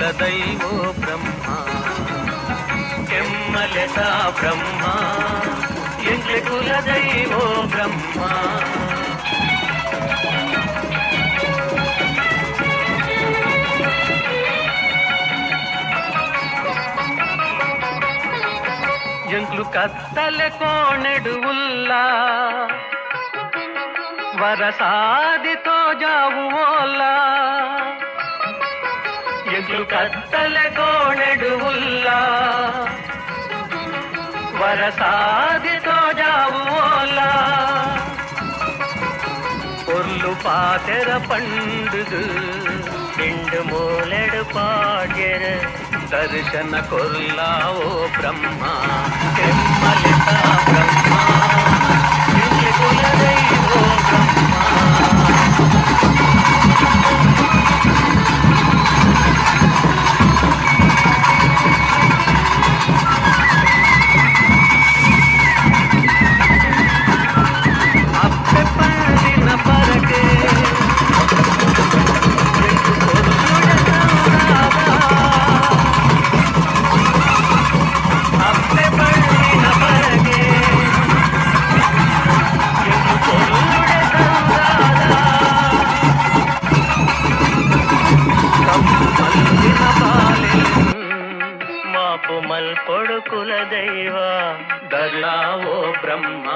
కులదైవో బ్రహ్మ ಕೆಮ್ಮಲೆತ ಬ್ರಹ್ಮ ಎಂಗ್ಲೆ ಕುಲದೈವೋ ಬ್ರಹ್ಮ ಎಂಗ್ಲು ಕತ್ತಲೆ ಕೋಣೆಡು ಉಲ್ಲ ವರಸಾದಿತೋ ಜಾವು ಓಲ್ಲ ಎಂಗ್ಲು ಕತ್ತಲೆ ಕೋಣೆಡು ಉಲ್ಲ వరసాదితో జావులా పొర్లు పాతెర పండుగు నిండు మూలెడు పాడెర దర్శన కొల్లావో బ్రహ్మ కెమ్మలిత బ్రహ్మ ఇంటి కులదైవో బ్రహ్మ మల్పొడు కులదైవ దర్లావో బ్రహ్మ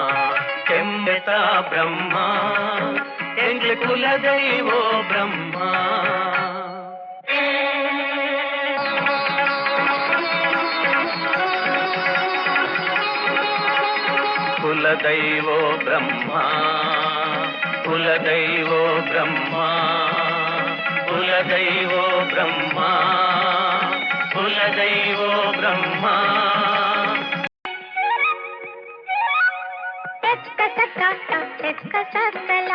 కెమ్మెత బ్రహ్మ ఎంగ్లి కులదైవో బ్రహ్మ కులదైవో బ్రహ్మ కులదైవో బ్రహ్మ కులదైవో బ్రహ్మ కులదైవో బ్రహ్మ ఎక్క సకల